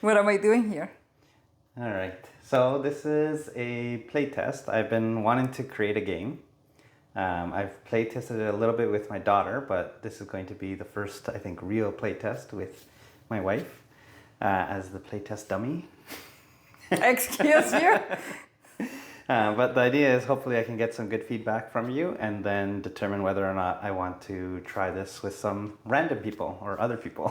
What am I doing here? All right. So this is a playtest. I've been wanting to create a game. I've playtested it a little bit with my daughter, but this is going to be the first, I think, real playtest with my wife as the playtest dummy. Excuse you? But the idea is hopefully I can get some good feedback from you and then determine whether or not I want to try this with some random people or other people.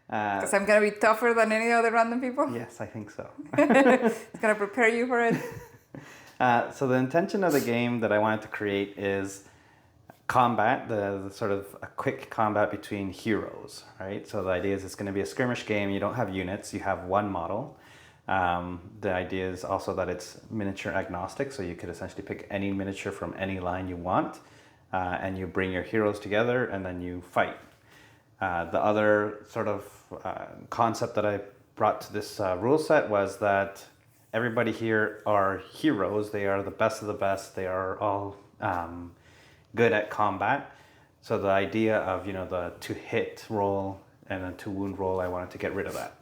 Because I'm going to be tougher than any other random people? Yes, I think so. It's going to prepare you for it? So the intention of the game that I wanted to create is combat, the sort of a quick combat between heroes, right? So the idea is it's going to be a skirmish game. You don't have units, you have one model. The idea is also that it's miniature-agnostic, so you could essentially pick any miniature from any line you want, and you bring your heroes together and then you fight. The other sort of concept that I brought to this rule set was that everybody here are heroes. They are the best of the best. They are all good at combat. So the idea of, the to hit roll and then to wound roll, I wanted to get rid of that.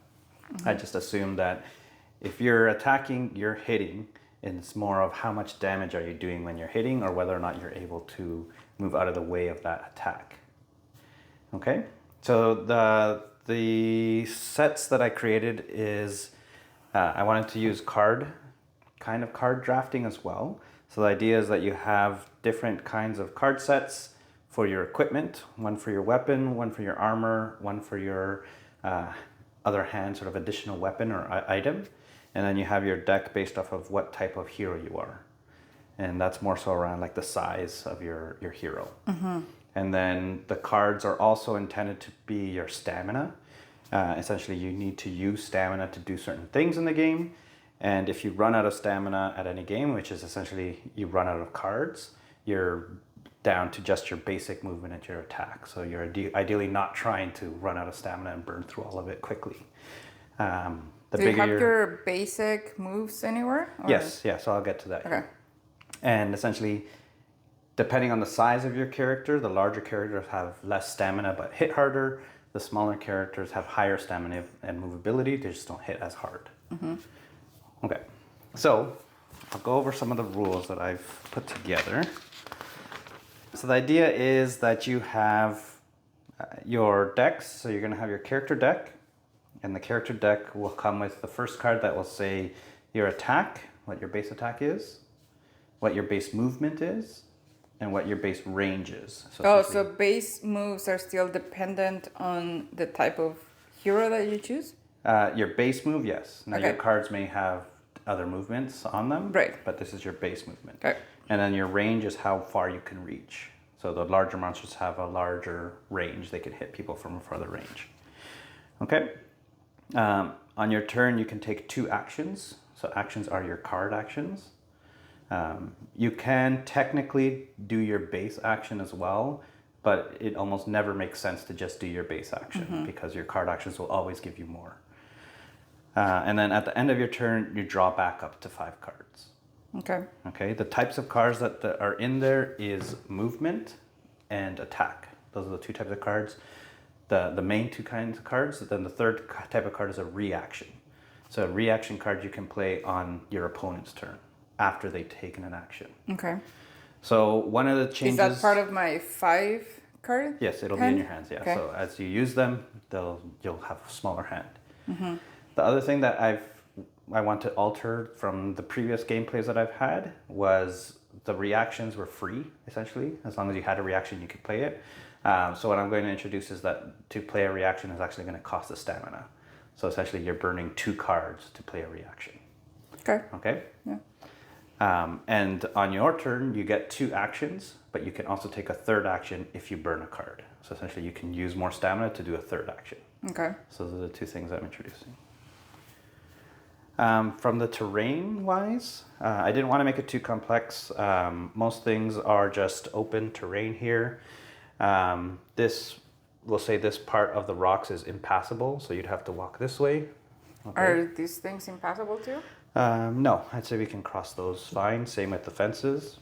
Mm-hmm. I just assumed that if you're attacking, you're hitting, and it's more of how much damage are you doing when you're hitting or whether or not you're able to move out of the way of that attack. Okay, so the sets that I created is I wanted to use card drafting as well. So the idea is that you have different kinds of card sets for your equipment, one for your weapon, one for your armor, one for your other hand sort of additional weapon or item. And then you have your deck based off of what type of hero you are. And that's more so around like the size of your hero. Mm-hmm. And then the cards are also intended to be your stamina. Essentially, you need to use stamina to do certain things in the game. And if you run out of stamina at any game, which is essentially you run out of cards, you're down to just your basic movement and your attack. So you're ideally not trying to run out of stamina and burn through all of it quickly. Do you have your basic moves anywhere? Or? Yes, so I'll get to that. Okay. And essentially, depending on the size of your character, the larger characters have less stamina but hit harder. The smaller characters have higher stamina and movability. They just don't hit as hard. Mm-hmm. Okay, so I'll go over some of the rules that I've put together. So the idea is that you have your decks. So you're going to have your character deck. And the character deck will come with the first card that will say your attack, what your base attack is, what your base movement is, and what your base range is. So base moves are still dependent on the type of hero that you choose? Your base move, yes. Now your cards may have other movements on them, right? But this is your base movement. Okay. And then your range is how far you can reach. So the larger monsters have a larger range. They can hit people from a further range. Okay. On your turn, you can take 2 actions. So actions are your card actions. You can technically do your base action as well, but it almost never makes sense to just do your base action because your card actions will always give you more. And then at the end of your turn, you draw back up to 5 cards. Okay. The types of cards that are in there is movement and attack. Those are the 2 types of cards. The main 2 kinds of cards. Then the third type of card is a reaction. So a reaction card you can play on your opponent's turn after they've taken an action. Okay. So one of the changes... Is that part of my 5 card? Yes, it'll be in your hands, yeah. Okay. So as you use them, you'll have a smaller hand. Mm-hmm. The other thing that I want to alter from the previous gameplays that I've had was the reactions were free, essentially. As long as you had a reaction, you could play it. So what I'm going to introduce is that to play a reaction is actually going to cost a stamina. So essentially you're burning 2 cards to play a reaction. Okay? Yeah. And on your turn, you get 2 actions, but you can also take a third action if you burn a card. So essentially you can use more stamina to do a third action. Okay. So those are the 2 things I'm introducing. From the terrain wise, I didn't want to make it too complex. Most things are just open terrain here. We'll say this part of the rocks is impassable, so you'd have to walk this way. Okay. Are these things impassable too? No, I'd say we can cross those fine. Same with the fences.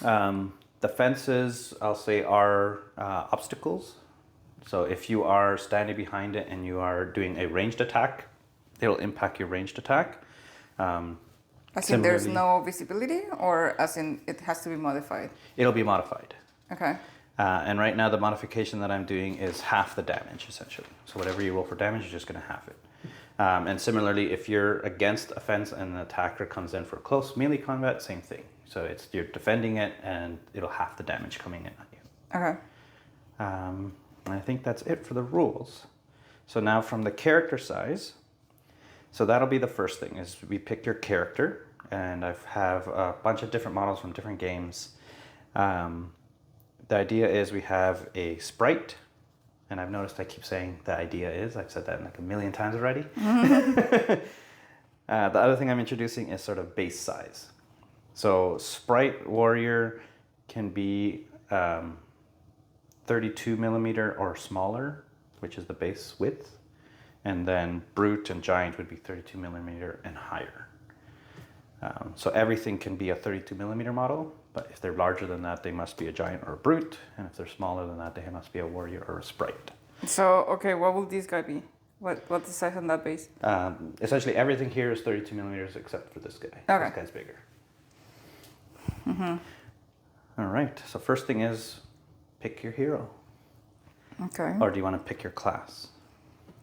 The fences, I'll say, are obstacles. So if you are standing behind it and you are doing a ranged attack, it'll impact your ranged attack. As in there's no visibility, or as in it has to be modified? It'll be modified. Okay. And right now the modification that I'm doing is half the damage, essentially. So whatever you roll for damage, you're just going to half it. And similarly, if you're against a fence and the attacker comes in for close melee combat, same thing. So you're defending it, and it'll half the damage coming in on you. Okay. And I think that's it for the rules. So now from the character size, so that'll be the first thing, is we pick your character, and I have a bunch of different models from different games. The idea is we have a sprite, and I've noticed I keep saying the idea is, I've said that like a million times already. The other thing I'm introducing is sort of base size. So sprite warrior can be 32 millimeter or smaller, which is the base width. And then brute and giant would be 32 millimeter and higher. So everything can be a 32 millimeter model, but if they're larger than that, they must be a giant or a brute. And if they're smaller than that, they must be a warrior or a sprite. So, okay, what will this guy be? What's the size on that base? Essentially, everything here is 32 millimeters except for this guy. Okay. This guy's bigger. All right, so first thing is pick your hero. Okay. Or do you want to pick your class?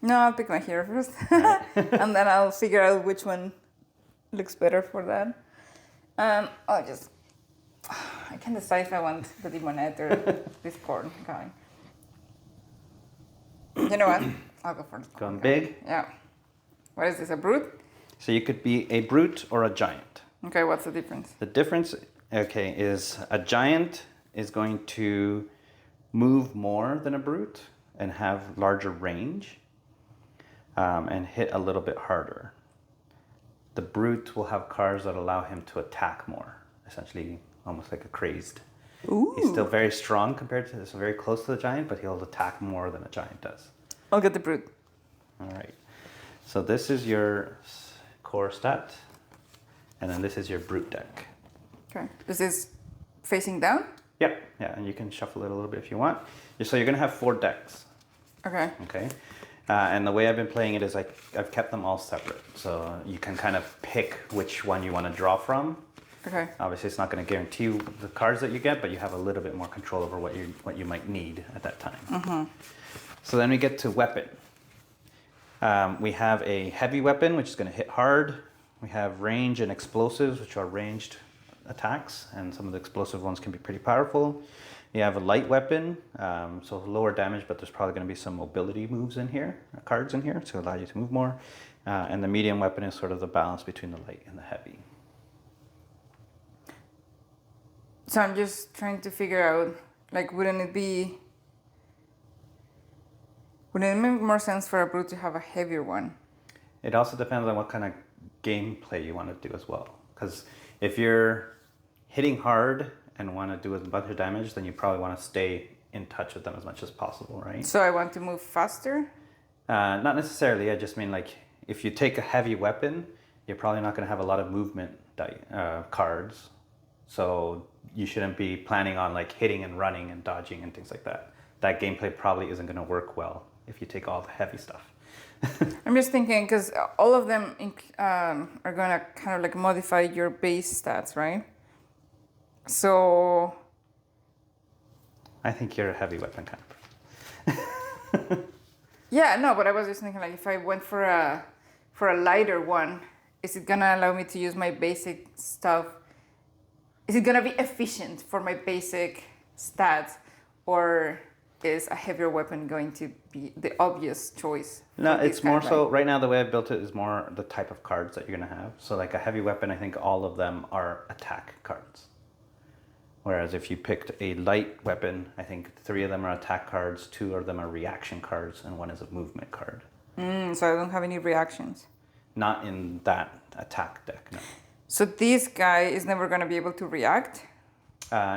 No, I'll pick my hero first. And then I'll figure out which one looks better for that. I can decide if I want the demonette or this corn guy. You know what? I'll go for the corn Going guy. big? Yeah. What is this, a brute? So you could be a brute or a giant. Okay, what's the difference? The difference, okay, is a giant is going to move more than a brute and have larger range and hit a little bit harder. The brute will have cards that allow him to attack more, essentially almost like a crazed. Ooh. He's still very strong compared to, so very close to the giant, but he'll attack more than a giant does. I'll get the brute. All right. So this is your core stat, and then this is your brute deck. Okay. Is this facing down? Yeah, and you can shuffle it a little bit if you want. So you're going to have 4 decks. Okay. Okay. And the way I've been playing it is I've kept them all separate. So you can kind of pick which one you want to draw from. Okay. Obviously, it's not going to guarantee you the cards that you get, but you have a little bit more control over what you might need at that time. So then we get to weapon. We have a heavy weapon, which is going to hit hard. We have range and explosives, which are ranged attacks, and some of the explosive ones can be pretty powerful. You have a light weapon, so lower damage, but there's probably going to be some mobility moves in here, cards in here, to allow you to move more. And the medium weapon is sort of the balance between the light and the heavy. So I'm just trying to figure out, like, wouldn't it make more sense for a brute to have a heavier one? It also depends on what kind of gameplay you want to do as well. Because if you're hitting hard and want to do a bunch of damage, then you probably want to stay in touch with them as much as possible, right? So I want to move faster? Not necessarily. I just mean, like, if you take a heavy weapon, you're probably not going to have a lot of movement cards. So you shouldn't be planning on, like, hitting and running and dodging and things like that. That gameplay probably isn't going to work well if you take all the heavy stuff. I'm just thinking, because all of them are going to kind of like modify your base stats, right? So I think you're a heavy weapon kind of person. yeah, no, but I was just thinking, like, if I went for a lighter one, is it going to allow me to use my basic stuff? Is it going to be efficient for my basic stats, or is a heavier weapon going to be the obvious choice? No, it's more so, right now the way I built it is more the type of cards that you're going to have. So like a heavy weapon, I think all of them are attack cards. Whereas if you picked a light weapon, I think 3 of them are attack cards, 2 of them are reaction cards, and 1 is a movement card. So I don't have any reactions. Not in that attack deck, no. So this guy is never going to be able to react?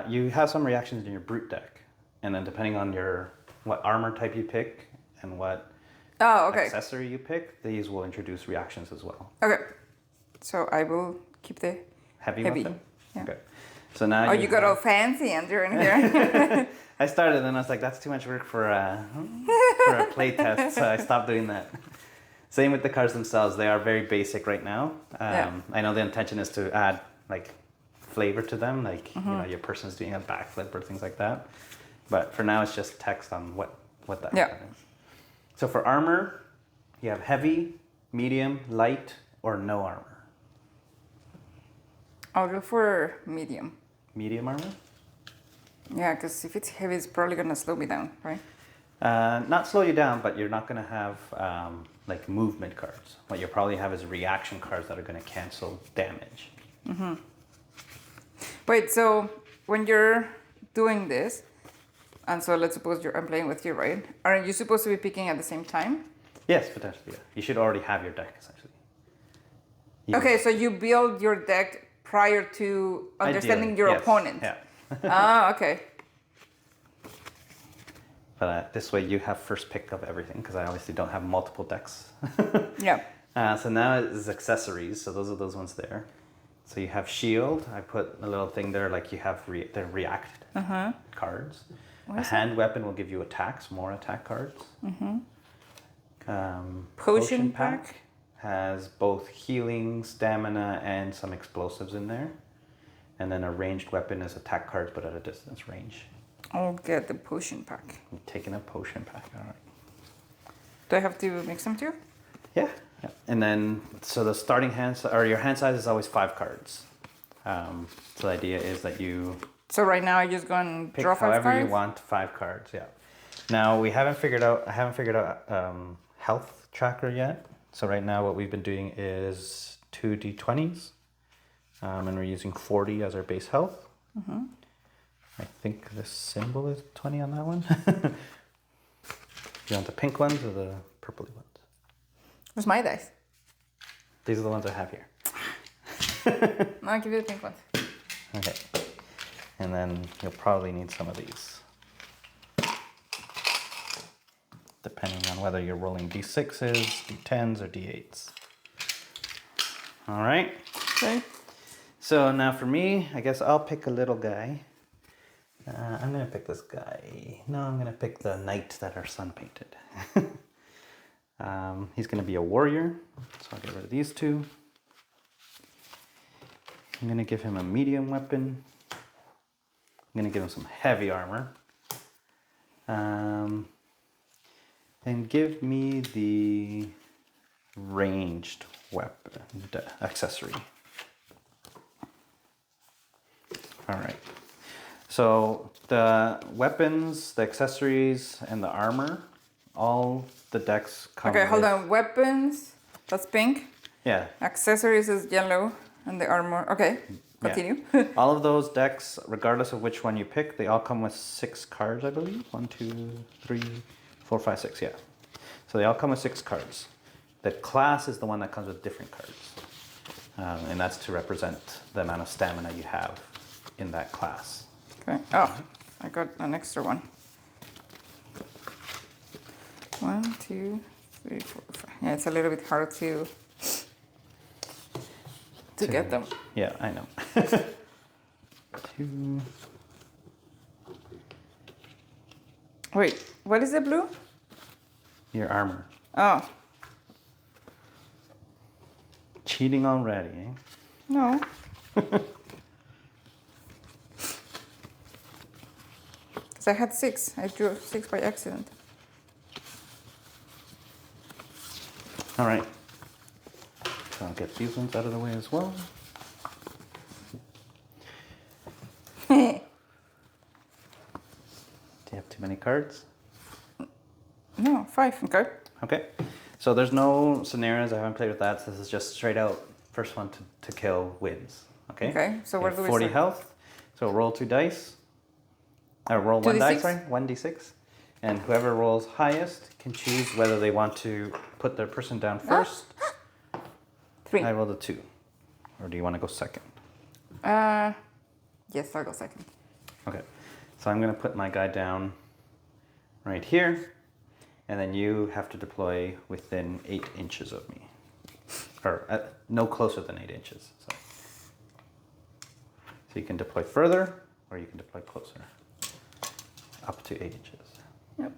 You have some reactions in your brute deck. And then depending on what armor type you pick and what accessory you pick, these will introduce reactions as well. Okay. So I will keep the heavy heavy. weapon? Yeah. Okay. So now you got all fancy, Andrew, in here. I started and I was like, that's too much work for a playtest, so I stopped doing that. Same with the cards themselves. They are very basic right now. I know the intention is to add like flavor to them, like you know, your person's doing a backflip or things like that. But for now, it's just text on what that is. So for armor, you have heavy, medium, light, or no armor. I'll go for medium. Medium armor? Yeah, because if it's heavy, it's probably gonna slow me down, right? Not slow you down, but you're not gonna have like movement cards. What you'll probably have is reaction cards that are gonna cancel damage. Wait, so when you're doing this, and so let's suppose I'm playing with you, right? Aren't you supposed to be picking at the same time? Yes, potentially. Yeah. You should already have your deck essentially. Okay, so you build your deck prior to understanding your opponent. Yeah. Ah, okay. But this way you have first pick of everything because I obviously don't have multiple decks. Yeah. So now it's accessories. So those are those ones there. So you have shield. I put a little thing there like you have the react cards. A hand weapon will give you attacks, more attack cards. Potion pack has both healing, stamina, and some explosives in there. And then a ranged weapon is attack cards but at a distance range. I'll get the potion pack. I'm taking a potion pack, all right. Do I have to mix them too? Yeah. And then, so the starting your hand size is always 5 cards. So the idea is that you So right now I just go and pick draw 5 cards? however you want, 5 cards, yeah. Now I haven't figured out health tracker yet. So right now what we've been doing is 2 d20s. And we're using 40 as our base health. I think the symbol is 20 on that one. You want the pink ones or the purpley ones? Where's my dice? These are the ones I have here. No, I'll give you the pink ones. Okay. And then you'll probably need some of these. Depending on whether you're rolling d6s, d10s, or d8s. All right. Okay. So now for me, I guess I'll pick a little guy. I'm gonna pick this guy. No, I'm gonna pick the knight that our son painted. He's gonna be a warrior, so I'll get rid of these 2. I'm gonna give him a medium weapon. I'm gonna give him some heavy armor. And give me the ranged weapon accessory. All right. So the weapons, the accessories, and the armor, all the decks come Okay, hold with- on. Weapons, that's pink. Yeah. Accessories is yellow. And the armor. Okay, continue. Yeah. All of those decks, regardless of which one you pick, they all come with 6 cards, I believe. 1, 2, 3, 4, 5, 6, yeah. So they all come with 6 cards. The class is the one that comes with different cards. And that's to represent the amount of stamina you have in that class. Okay. Oh, I got an extra one. 1, 2, 3, 4, 5. Yeah, it's a little bit hard to get them. Yeah, I know. 2. Wait, what is the blue? Your armor. Oh, Cheating already, eh? no. Because I had 6. I drew 6 by accident. All right. So I'll get these ones out of the way as well. Do you have too many cards? No, 5. Okay. Okay. So there's no scenarios. I haven't played with that. So this is just straight out first one to kill wins. Okay. Okay. So You where have do we 40 start? health. So roll 2 dice. Roll 1 dice, 2d6? sorry. 1d6. And whoever rolls highest can choose whether they want to put their person down first. 3. I rolled a 2. Or do you want to go second? Yes, I'll go second. Okay. So I'm going to put my guy down right here. And then you have to deploy within 8 inches of me. Or no closer than 8 inches. So you can deploy further or you can deploy closer. up to 8 inches. Yep.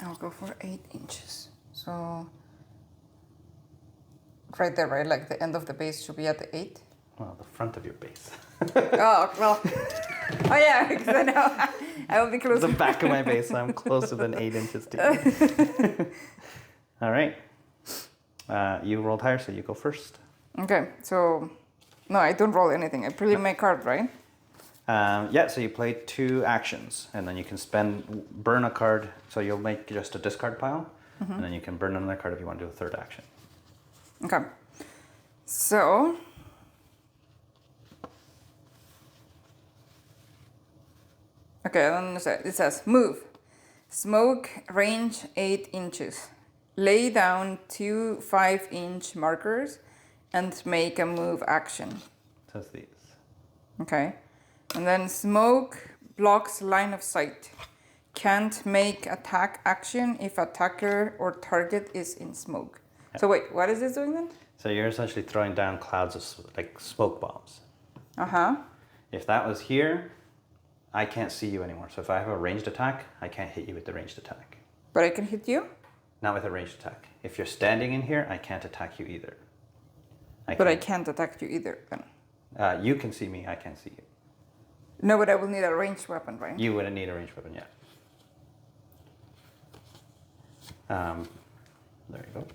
I'll go for 8 inches. So right there, right? Like the end of the base should be at the 8? Well, the front of your base. Oh, well. Oh, yeah, because I know I will be closer. The back of my base, so I'm closer than 8 inches to you. All right. You rolled higher, so you go first. Okay, so no, I don't roll anything. I play my card, right? Yeah, so you play 2 actions, and then you can burn a card. So you'll make just a discard pile, and then you can burn another card if you want to do a third action. Okay. So okay, it says move. Smoke range 8 inches. Lay down 2 5-inch markers and make a move action. Says these. Okay. And then smoke blocks line of sight. Can't make attack action if attacker or target is in smoke. Yeah. So wait, what is this doing then? So you're essentially throwing down clouds of like smoke bombs. Uh-huh. If that was here, I can't see you anymore. So if I have a ranged attack, I can't hit you with the ranged attack. But I can hit you? Not with a ranged attack. If you're standing in here, I can't attack you either. I can't attack you either then. You can see me, I can't see you. No, but I will need a ranged weapon, right? You wouldn't need a ranged weapon, yeah. There you go.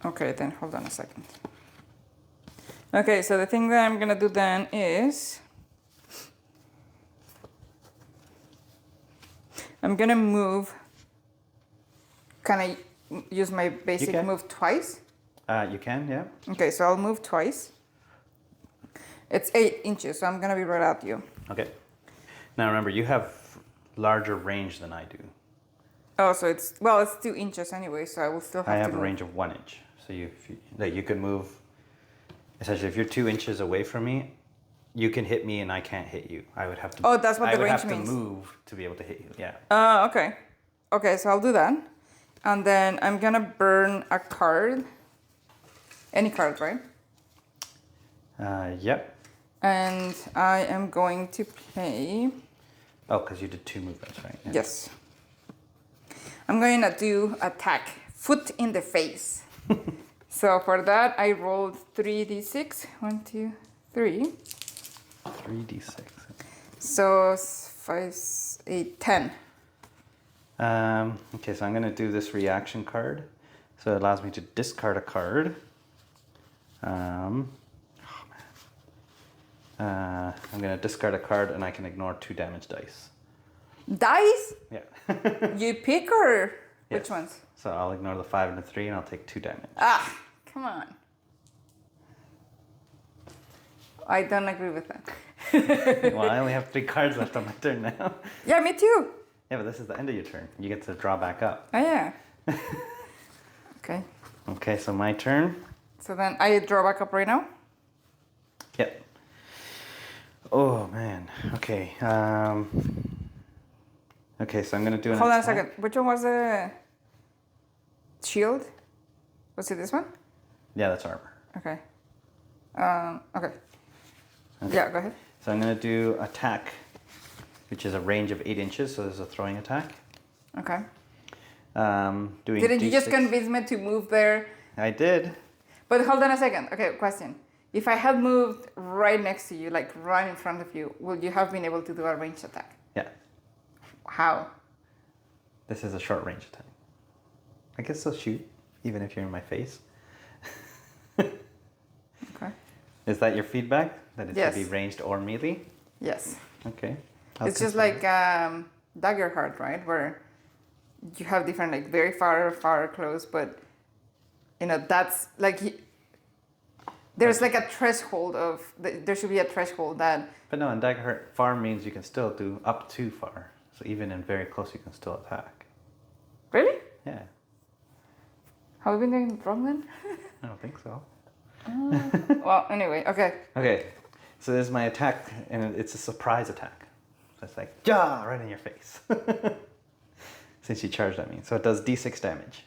Okay, then hold on a second. Okay, so the thing that I'm gonna do then is I'm gonna move. Can I use my basic move twice? You can, yeah. Okay, so I'll move twice. It's 8 inches, so I'm gonna be right at you. Okay. Now remember, you have larger range than I do. Oh, so it's 2 inches anyway, so I will still have to. I have a range of 1 inch, so you could move. Essentially, if you're 2 inches away from me, you can hit me and I can't hit you. I would have to. Oh, that's what the range means. I would have to move to be able to hit you. Yeah. Okay. Okay, so I'll do that, and then I'm gonna burn a card. Any card, right? Yep. And I am going to play. Oh, because you did 2 movements, right? Yeah. Yes. I'm going to do attack, foot in the face. So for that, I rolled 3d6. 1, 2, 3. 3d6. So 5, 8, 10. Okay, so I'm going to do this reaction card. So it allows me to discard a card. I'm going to discard a card and I can ignore 2 damage dice. Dice? Yeah. You pick or Yes. which ones? So I'll ignore the 5 and the 3 and I'll take 2 damage. Ah, come on. I don't agree with that. Well, I only have 3 cards left on my turn now. Yeah, me too. Yeah, but this is the end of your turn. You get to draw back up. Oh, yeah. Okay. Okay, so my turn. So then I draw back up right now? Yep. Oh, man. Okay. Okay, so I'm going to do an Hold on a attack. second. Which one was the shield? Was it this one? Yeah, that's armor. Okay. Okay. Yeah, go ahead. So I'm going to do attack, which is a range of 8 inches. So this is a throwing attack. Okay. Doing Didn't you just D6. convince me to move there? I did. But hold on a second. Okay, question. If I had moved right next to you, like right in front of you, would you have been able to do a ranged attack? Yeah. How? This is a short range attack. I guess I'll shoot, even if you're in my face. Okay. Is that your feedback? That it Yes. should be ranged or melee? Yes. Okay. It's just like Dagger Heart, right? Where you have different, like very far, close, but you know, that's like there's like a threshold of there should be a threshold that. But no, in Dagger Heart, far means you can still do up to far. So even in very close, you can still attack. Really? Yeah. Have we been doing it wrong then? I don't think so. Well, anyway, okay. Okay. So this is my attack, and it's a surprise attack. So it's like, ja, right in your face. Since you charged at me. So it does d6 damage.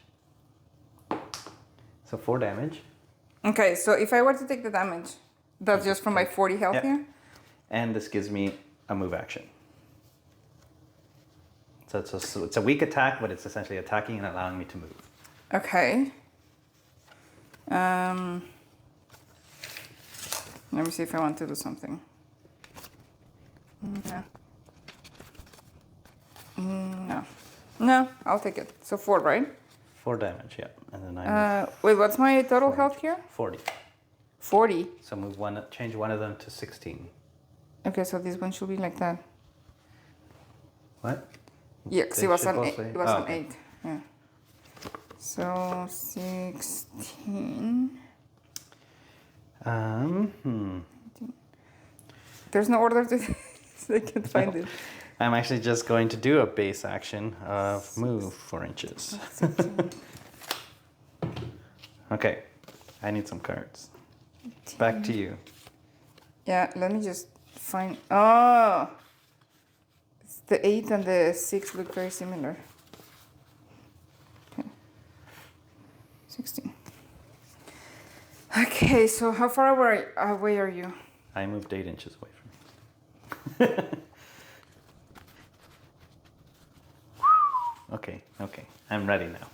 So 4 damage. Okay, so if I were to take the damage, that's just from my 40 health Yeah. here? and this gives me a move action. So it's a weak attack, but it's essentially attacking and allowing me to move. Okay. Let me see if I want to do something. No. No. No, I'll take it. So 4, right? 4 damage, yeah. And then I wait, what's my total health here? 40. 40. So change one of them to 16. Okay, so this one should be like that. What? Yeah, because it was an 8. It was an okay. 8. Yeah. So 16. There's no order to so I can't find it. I'm actually just going to do a base action of move 4 inches. Okay, I need some cards. Back to you. Yeah, let me just find. Oh, the 8 and the 6 look very similar. Okay. 16. Okay, so how far away are you? I moved 8 inches away from you. Okay, I'm ready now.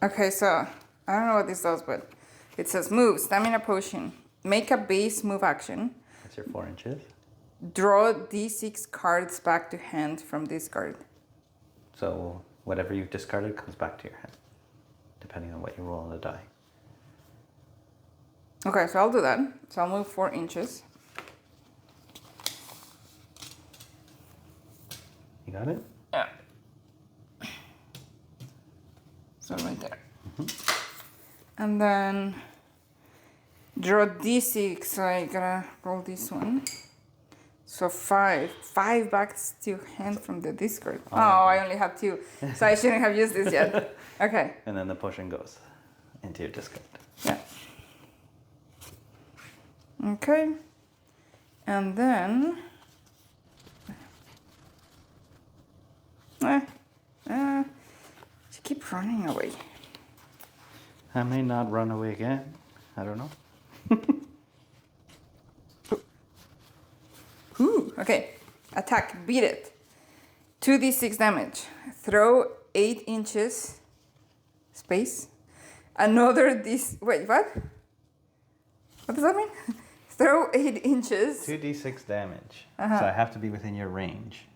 Okay, so I don't know what this does, but it says move, stamina potion, make a base move action. That's your 4 inches. Draw D6 cards back to hand from this card. So whatever you've discarded comes back to your hand, depending on what you roll on the die. Okay, so I'll do that. So I'll move 4 inches. You got it? Yeah. So right there. And then draw D6. So I gotta roll this one. So 5. 5 back to hand from the discard. Oh, I only have 2. So I shouldn't have used this yet. Okay. And then the potion goes into your discard. Yeah. Okay. And then she keep running away. I may not run away again. I don't know. Ooh, okay. Attack, beat it. 2d6 damage. Throw 8 inches space. Another wait, what? What does that mean? Throw 8 inches. 2d6 damage. So I have to be within your range.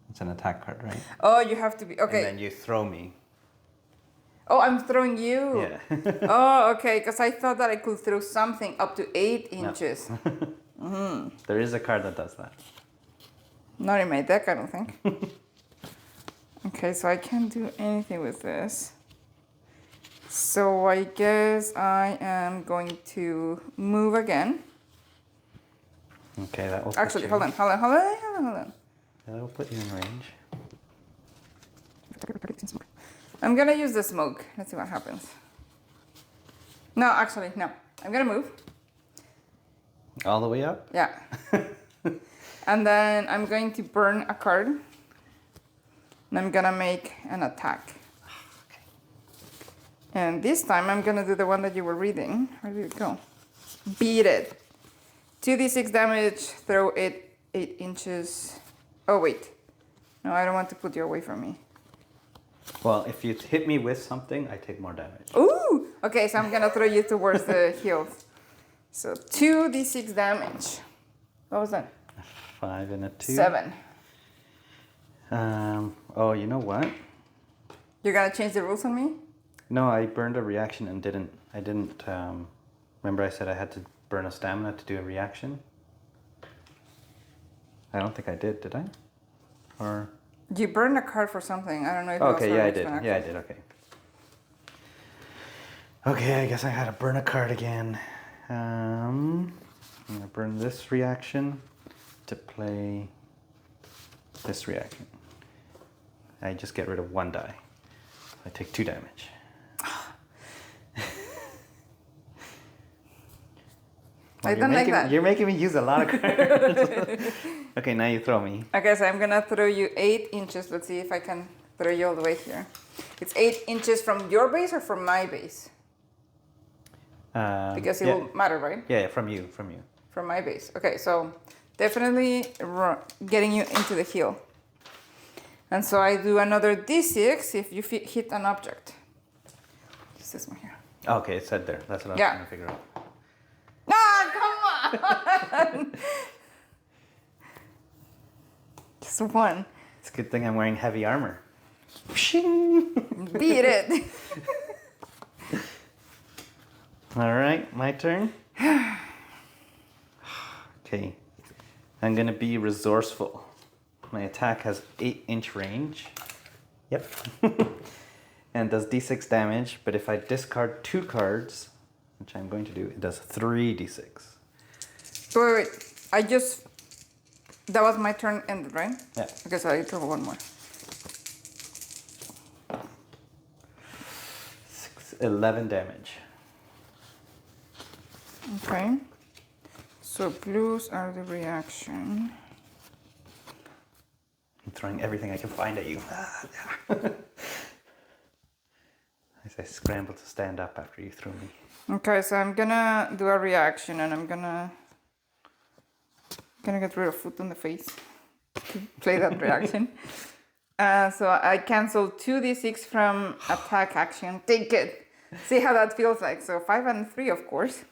It's an attack card, right? Oh, you have to be, okay. And then you throw me. Oh, I'm throwing you. Yeah. Oh, okay, because I thought that I could throw something up to 8 inches. No. There is a card that does that. Not in my deck, I don't think. Okay, so I can't do anything with this. So I guess I am going to move again. Okay, that will Actually, hold on. That will put you in range. I'm gonna use the smoke. Let's see what happens. No, actually, no. I'm gonna move. All the way up? Yeah. And then I'm going to burn a card. And I'm gonna make an attack. Okay. And this time I'm gonna do the one that you were reading. Where did it go? Beat it. 2d6 damage, throw it 8 inches. Oh, wait. No, I don't want to put you away from me. Well, if you hit me with something, I take more damage. Ooh! Okay, so I'm gonna throw you towards the heels. So 2d6 damage. What was that? 5 and a 2. 7. Oh, you know what? You're gonna change the rules on me? No, I burned a reaction and I didn't, remember I said I had to burn a stamina to do a reaction? I don't think I did I? Or... You burned a card for something. I don't know if okay, yeah, I did. Yeah, I did, okay. Okay, I guess I gotta burn a card again. I'm gonna burn this reaction to play this reaction. I just get rid of 1 die. I take 2 damage. I don't like that. You're making me use a lot of cards. Okay, now you throw me. Okay, so I'm gonna throw you 8 inches. Let's see if I can throw you all the way here. It's 8 inches from your base or from my base? Because it will matter, right? Yeah, from you. from my base. Okay, so definitely getting you into the heal. And so I do another d6 if you hit an object. Just this one here. Okay, it said there. That's what I was trying to figure out. Ah, come on! Just one. It's a good thing I'm wearing heavy armor. Beat it. All right, my turn. Okay, I'm gonna be resourceful. My attack has 8-inch range. Yep. And does d6 damage, but if I discard 2 cards, which I'm going to do, it does 3d6. Wait. That was my turn ended, right? Yeah. Okay, so I draw one more. 11 damage. Okay. So blues are the reaction. I'm throwing everything I can find at you. As I scramble to stand up after you threw me. Okay, so I'm gonna do a reaction and I'm gonna get rid of foot on the face to play that reaction. So I cancel 2d6 from attack action. Take it. See how that feels like. So 5 and 3, of course.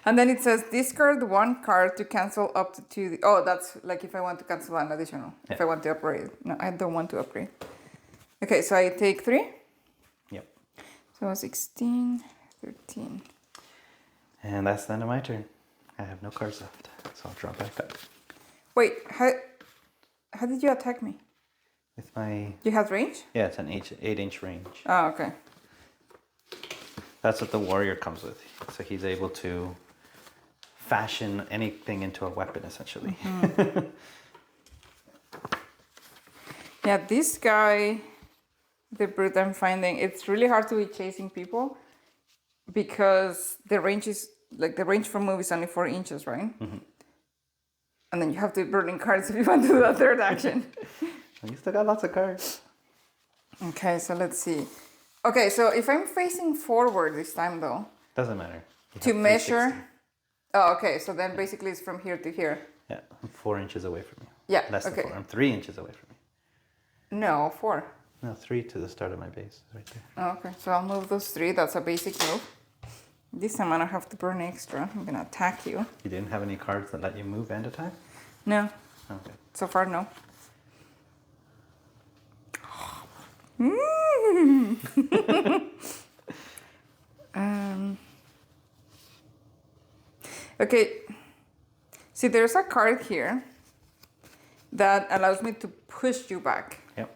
And then it says discard 1 card to cancel up to 2. Oh, that's like if I want to cancel an additional. Yeah. If I want to upgrade. No, I don't want to upgrade. Okay, so I take 3. Yep. So 16, 13. And that's the end of my turn. I have no cards left, so I'll draw back up. Wait, how did you attack me? With my... You have range? Yeah, it's an 8-inch range. Oh, okay. That's what the warrior comes with. So he's able to fashion anything into a weapon, essentially. Mm-hmm. Yeah, this guy, the brute I'm finding, it's really hard to be chasing people because the range is, like the range for move is only 4 inches, right? Mm-hmm. And then you have to be burning cards if you want to do that third action. You still got lots of cards. Okay, so let's see. Okay, so if I'm facing forward this time though. Doesn't matter. To measure. Oh, okay, so then basically it's from here to here. Yeah, I'm 4 inches away from you. Yeah, Less than 4. I'm 3 inches away from you. No, 4. No, 3 to the start of my base, right there. Oh, okay, so I'll move those 3. That's a basic move. This time I don't have to burn extra. I'm gonna attack you. You didn't have any cards that let you move and attack? No. Okay. So far, no. Okay. See, there's a card here that allows me to push you back. Yep.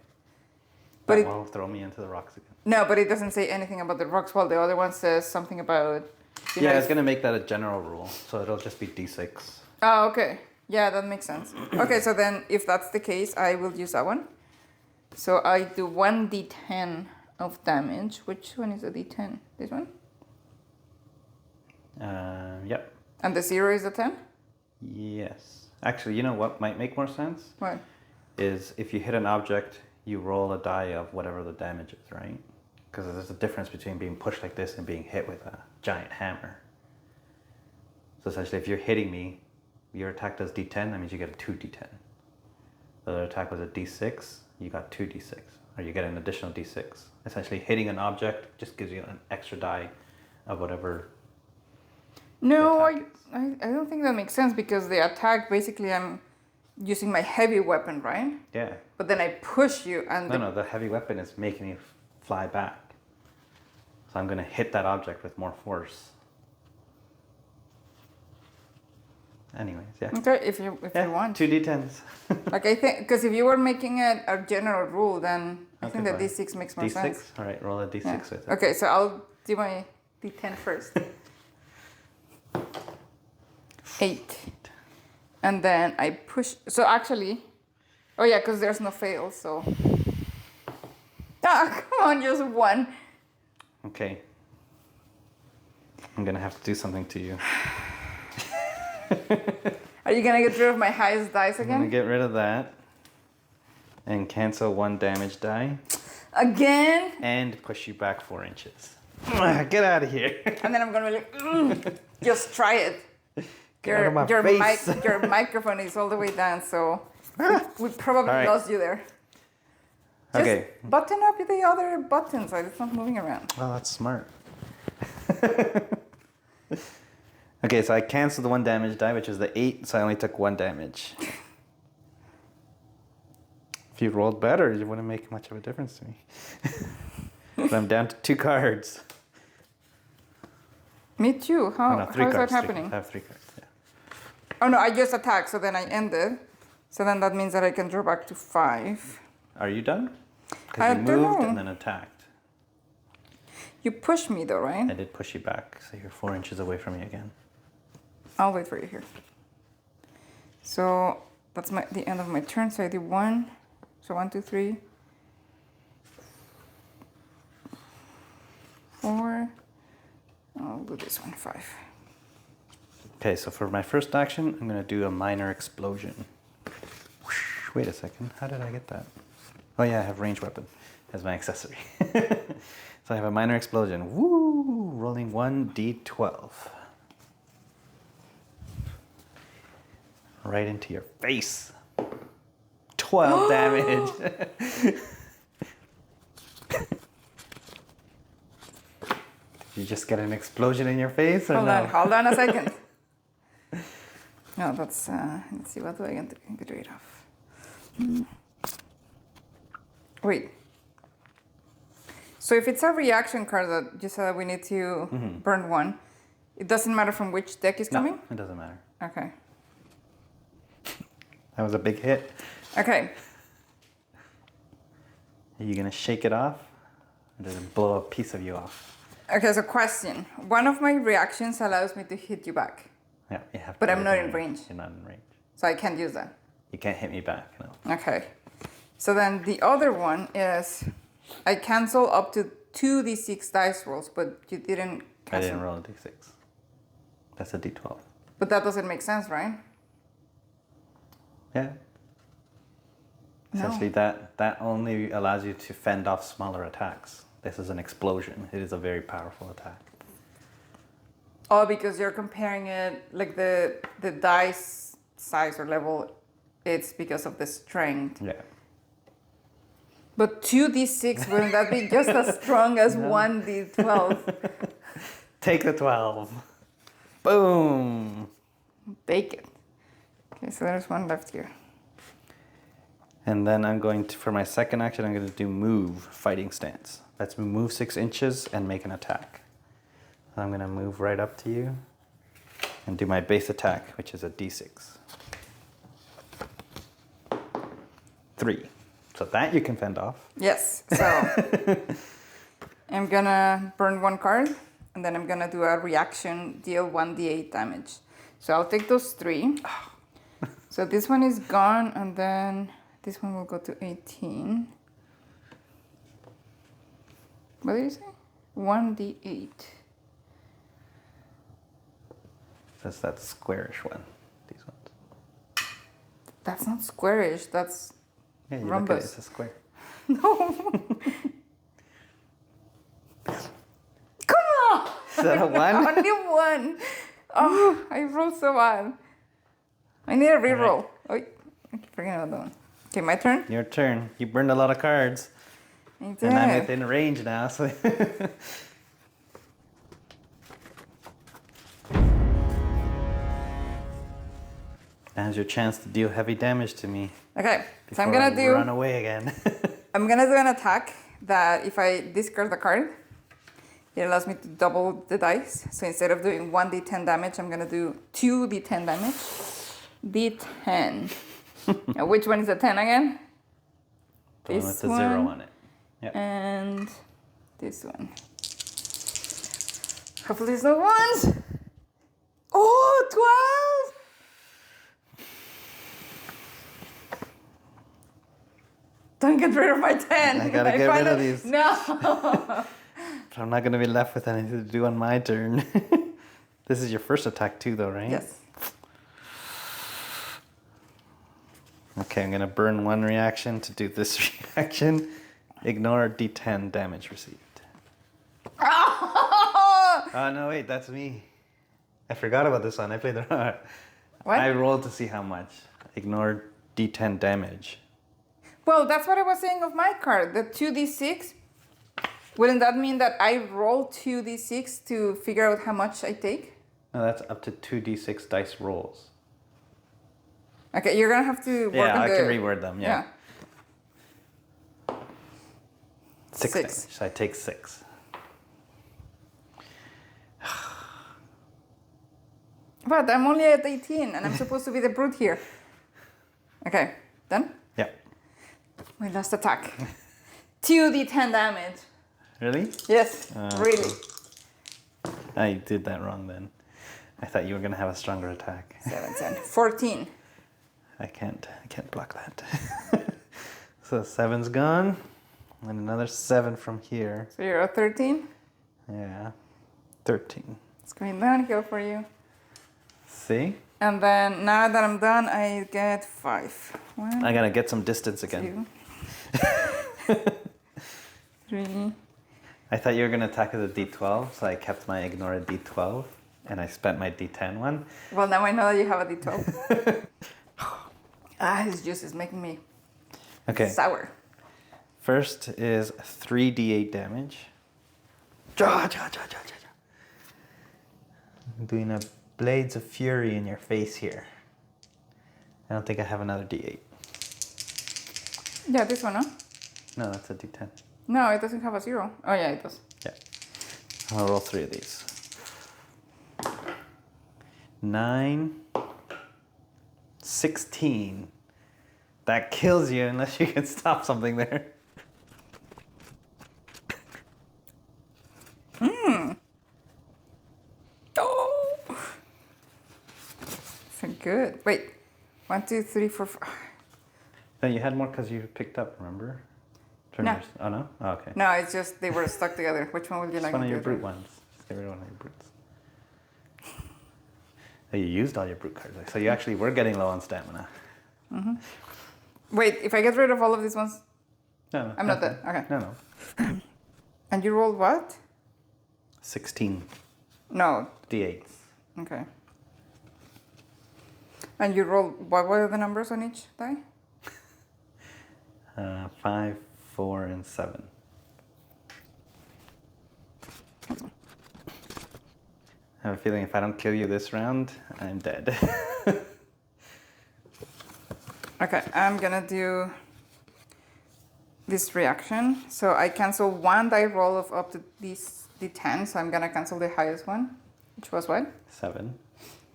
But that will throw me into the rocks again. No, but it doesn't say anything about the rocks. While the other one says something about. Yeah, it's gonna make that a general rule, so it'll just be d6. Oh, okay. Yeah, that makes sense. Okay, so then if that's the case, I will use that one. So I do 1d10 of damage. Which one is the d10? This one? Yep. And the 0 is the 10? Yes. Actually, you know what might make more sense? What? Is if you hit an object, you roll a die of whatever the damage is, right? Because there's a difference between being pushed like this and being hit with a giant hammer. So essentially, if you're hitting me, your attack does d10, that means you get a 2d10. The other attack was a d6, you got 2d6. Or you get an additional d6. Essentially, hitting an object just gives you an extra die of whatever. No, I don't think that makes sense because the attack, basically I'm using my heavy weapon, right? Yeah. But then I push you and... No, the heavy weapon is making me fly back. So I'm going to hit that object with more force. Anyways, yeah. Okay, if you want. 2d10s. Like I think, because if you were making it a general rule, then I think that fine. d6 makes more D6? sense. All right, roll a d6 Yeah. with it. Okay, so I'll do my d10 first. 8. And then I push. So actually, oh yeah, because there's no fail, so. Ah, come on, just 1. Okay. I'm going to have to do something to you. Are you gonna get rid of my highest dice I'm going to again? get rid of that. And cancel 1 damage die. Again? And push you back 4 inches. Get out of here. And then I'm gonna be like, just try it. Get out of my face. Your microphone is all the way down, so we probably All right. lost you there. Just Okay. button up the other buttons, so it's not moving around. Oh, that's smart. Okay, so I canceled the 1 damage die, which is the 8, so I only took 1 damage. If you rolled better, it wouldn't make much of a difference to me. But I'm down to 2 cards. Me too. Oh, no, 3 how is cards. that happening? I have 3 cards, yeah. Oh no, I just attacked, so then I ended. So then that means that I can draw back to 5. Are you done? I Because you don't moved know. and then attacked. You pushed me though, right? I did push you back, so you're 4 inches away from me again. I'll wait for you here. So that's the end of my turn. So I did 1. So 1, 2, 3, 4. I'll do this one, 5. Okay, so for my first action, I'm going to do a minor explosion. Whoosh, wait a second, how did I get that? Oh yeah, I have ranged weapon as my accessory. So I have a minor explosion. Woo! Rolling 1d12. Right into your face. 12 damage. Did you just get an explosion in your face or no? Hold on a second. No, that's, let's see, what do I get rid of? Wait. So if it's a reaction card that you said that we need to burn 1, it doesn't matter from which deck is coming? No, it doesn't matter. Okay. That was a big hit. Okay. Are you gonna shake it off? Or does it blow a piece of you off? Okay, so question. One of my reactions allows me to hit you back, Yeah, you have to. but I'm be not in range, You're not in range. so I can't use that. You can't hit me back, no. Okay. So then the other one is I cancel up to 2d6 dice rolls, but you didn't I cancel. didn't roll a d6. That's a d12. But that doesn't make sense, right? Yeah. No. Essentially, that only allows you to fend off smaller attacks. This is an explosion. It is a very powerful attack. Oh, because you're comparing it, like the dice size or level, it's because of the strength. Yeah. But 2d6, wouldn't that be just as strong as 1d12? Take the 12. Boom. Bake it. Okay, so there's one left here. And then I'm going to, for my second action, I'm going to do move, fighting stance. Let's move 6 inches and make an attack. So I'm going to move right up to you and do my base attack, which is a d6. 3. So that you can fend off. Yes, so I'm gonna burn 1 card, and then I'm gonna do a reaction, deal 1d8 damage. So I'll take those 3. So this one is gone, and then this one will go to 18. What did you say? 1d8. That's that squarish one. These ones. That's not squarish, that's Yeah, you look at it, rhombus. it's a square. No. Come on! Is that a 1? Only 1. Oh, I rolled so bad. I need a reroll. Oh, I keep forgetting about that one. Okay, my turn. Your turn. You burned a lot of cards. I did. And I'm within range now, so... Now's your chance to deal heavy damage to me. Okay, so I'm before gonna I do. run away again. I'm gonna do an attack that if I discard the card, it allows me to double the dice. So instead of doing 1d10 damage, I'm gonna do 2d10 damage. D10. Now, which one is the 10 again? The one with the 0 on it. Yep. And this one. Hopefully there's no ones. Oh, 12! Don't get rid of my 10. I gotta get rid of these. No. I'm not gonna be left with anything to do on my turn. This is your first attack too, though, right? Yes. Okay, I'm gonna burn 1 reaction to do this reaction. Ignore D10 damage received. Oh no, wait, that's me. I forgot about this one. I played the wrong. What? I rolled to see how much. Ignore D10 damage. Well, that's what I was saying of my card. The 2d6. Wouldn't that mean that I roll 2d6 to figure out how much I take? No, that's up to 2d6 dice rolls. Okay, you're gonna have to work Yeah, on I the... can reword them, yeah. 6 damage, Six. so I take 6. But I'm only at 18 and I'm supposed to be the brute here. Okay, done? Yeah. My last attack. 2d10 damage. Really? Yes, really. I did that wrong then. I thought you were going to have a stronger attack. 7, 10, 14. I can't block that. So 7's gone. And another 7 from here. So you're at 13? Yeah. 13. It's going downhill for you. See? And then now that I'm done, I get 5. 1, I gotta get some distance again. 2, 3. I thought you were gonna attack with a D12, so I kept my ignore a D12, and I spent my D10 one. Well, now I know that you have a D12. His juice is making me sour. First is 3d8 damage. I'm doing a Blades of Fury in your face here. I don't think I have another d8. Yeah, this one, no? No, that's a d10. No, it doesn't have a 0. Oh, yeah, it does. Yeah. I'll roll 3 of these. 9, 16. That kills you unless you can stop something there. Oh! So good. Wait. 1, 2, 3, 4, 5. No, you had more because you picked up, remember? No. Oh, no? Oh, okay. No, it's just they were stuck together. Which one would you like? One of me your to do? brute ones. Just get rid of one of your brutes. Oh, you used all your brute cards. So you actually were getting low on stamina. Mm-hmm. Wait, if I get rid of all of these ones, No, I'm not dead. Okay. No. And you rolled what? 16 No. d8s. Okay. And you rolled, what were the numbers on each die? 5, 4, and 7. I have a feeling if I don't kill you this round, I'm dead. Okay, I'm gonna do this reaction. So I cancel one die roll of up to this D10, so I'm gonna cancel the highest one, which was what? 7.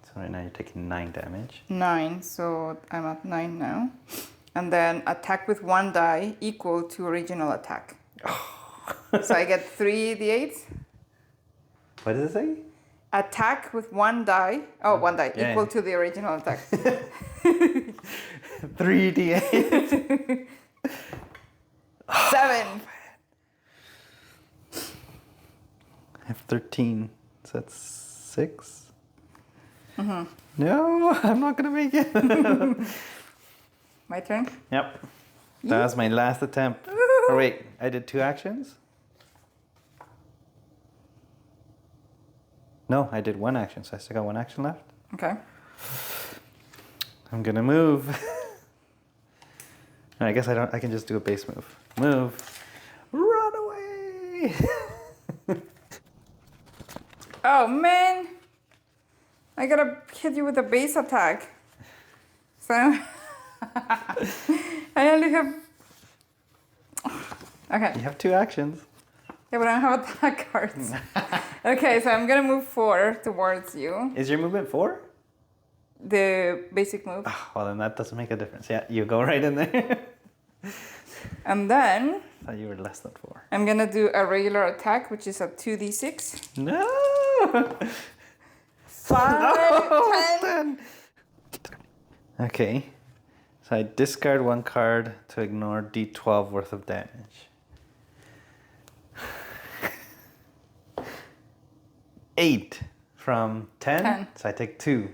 So right now you're taking 9 damage. 9, so I'm at 9 now. And then attack with one die equal to original attack. So I get 3 D8s. What does it say? Attack with one die. Oh, one die equal to the original attack. 3d8. 7. I have 13. So that's 6. Mm-hmm. No, I'm not gonna make it. My turn? Yep. That was my last attempt. Oh wait, I did 2 actions? No, I did 1 action, so I still got 1 action left. Okay. I'm gonna move. I guess I can just do a base move. Move. Run away! Oh man! I gotta hit you with a base attack. So I only have. Okay. You have 2 actions. Yeah, but I don't have attack cards. Okay, so I'm gonna move 4 towards you. Is your movement 4? The basic move. Oh, well, then that doesn't make a difference. Yeah, you go right in there. And then I thought you were less than 4. I'm gonna do a regular attack, which is a 2d6. No! 5, No, 10. Okay. So I discard 1 card to ignore d12 worth of damage. 8 from 10. 10. So I take 2.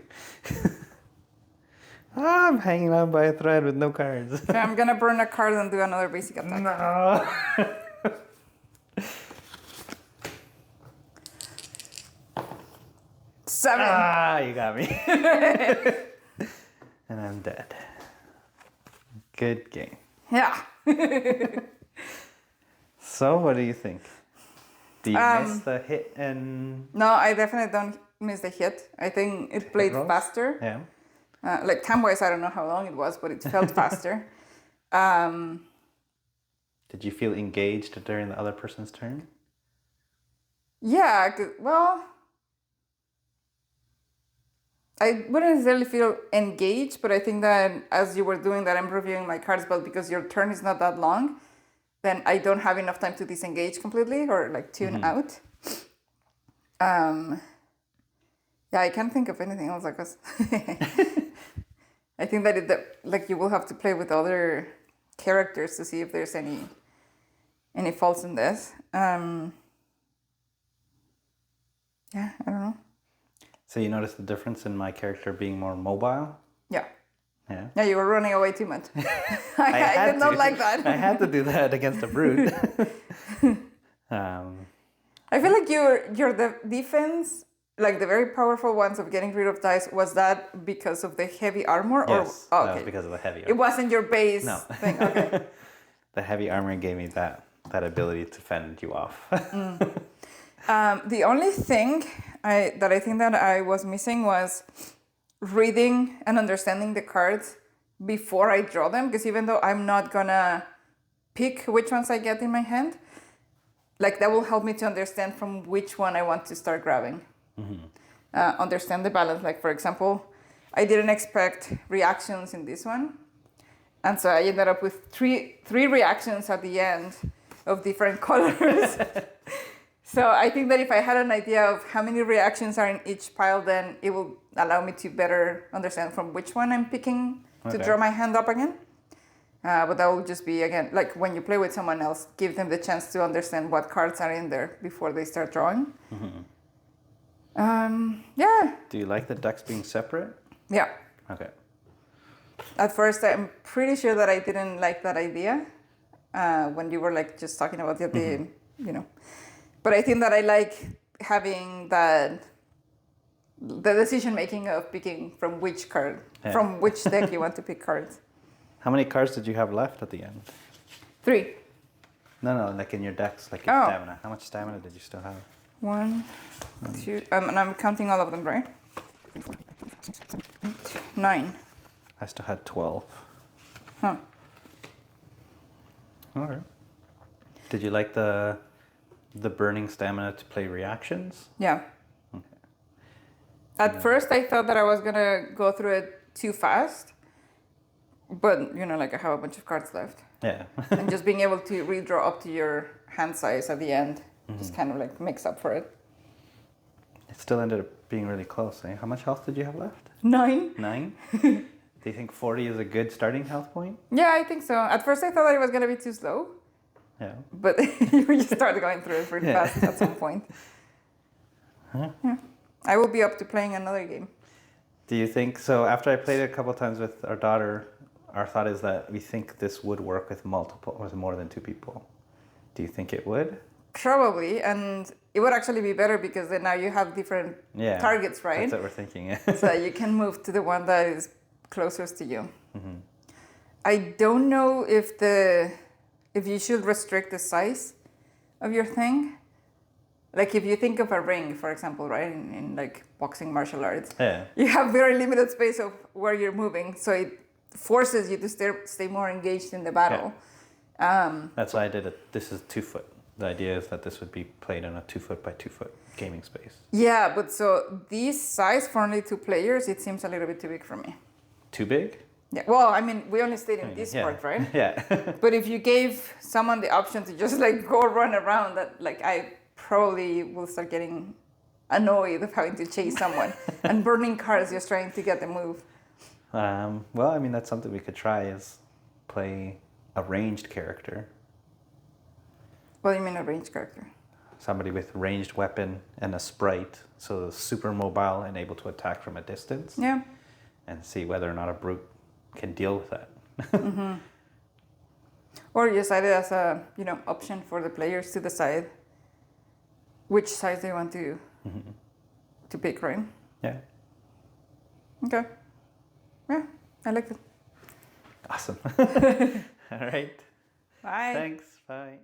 I'm hanging on by a thread with no cards. Okay, I'm gonna burn a card and do another basic attack. No. 7. Ah, you got me. And I'm dead. Good game. Yeah. So, what do you think? Do you miss the hit and... No, I definitely don't miss the hit. I think it played rolls? faster. Yeah. Like time-wise, I don't know how long it was, but it felt faster. Did you feel engaged during the other person's turn? Yeah, well, I wouldn't necessarily feel engaged, but I think that as you were doing that, I'm reviewing my cards, but because your turn is not that long, then I don't have enough time to disengage completely or like tune out. Yeah, I can't think of anything else. Like, I think that like you will have to play with other characters to see if there's any faults in this. Yeah, I don't know. So you noticed the difference in my character being more mobile? Yeah. Yeah. Yeah, you were running away too much. I did not like that. I had to do that against a brute. I feel like your defense, like the very powerful ones of getting rid of dice, was that because of the heavy armor? Yes, or, that was because of the heavy armor. It wasn't your base thing. Okay. The heavy armor gave me that ability to fend you off. The only thing that I think that I was missing was reading and understanding the cards before I draw them, because even though I'm not gonna pick which ones I get in my hand, like that will help me to understand from which one I want to start grabbing. Understand the balance. Like, for example, I didn't expect reactions in this one, and so I ended up with three reactions at the end of different colors. So I think that if I had an idea of how many reactions are in each pile, then it will allow me to better understand from which one I'm picking to draw my hand up again. But that will just be, again, like when you play with someone else, give them the chance to understand what cards are in there before they start drawing. Yeah. Do you like the decks being separate? Yeah. Okay. At first, I'm pretty sure that I didn't like that idea when you were like just talking about the you know. But I think that I like having the decision making of picking from which card, from which deck you want to pick cards. How many cards did you have left at the end? 3. No, like in your decks, like your stamina. How much stamina did you still have? 1, 2, and I'm counting all of them, right? 9. I still had 12. Huh. All right. Did you like the burning stamina to play reactions? Yeah. Okay. At first, I thought that I was gonna go through it too fast, but like I have a bunch of cards left. Yeah. And just being able to redraw up to your hand size at the end just kind of like makes up for it. It still ended up being really close, eh? How much health did you have left? 9. 9? Do you think 40 is a good starting health point? Yeah, I think so. At first, I thought that it was gonna be too slow. Yeah. But you just start going through it pretty fast at some point. Yeah. I will be up to playing another game. Do you think so? After I played it a couple of times with our daughter, our thought is that we think this would work with more than 2 people. Do you think it would? Probably, and it would actually be better because then now you have different targets, right? That's what we're thinking. So you can move to the one that is closest to you. I don't know if you should restrict the size of your thing. Like if you think of a ring, for example, right, in like boxing martial arts, you have very limited space of where you're moving, so it forces you to stay more engaged in the battle. That's why I did it. This is 2 foot. The idea is that this would be played in a 2 foot by 2 foot gaming space. Yeah, but so this size for only 2 players, it seems a little bit too big for me. Too big? Yeah, well, I mean, we only stayed in this part, right? Yeah. But if you gave someone the option to just like go run around, that like I probably will start getting annoyed of having to chase someone and burning cars just trying to get them move. Well, I mean, that's something we could try is play a ranged character. What do you mean a ranged character? Somebody with ranged weapon and a sprite, so super mobile and able to attack from a distance. Yeah. And see whether or not a brute can deal with that. Or you decide it as a option for the players to decide which size they want to pick, right? Yeah. Okay. Yeah, I like it. Awesome. All right. Bye. Thanks. Bye.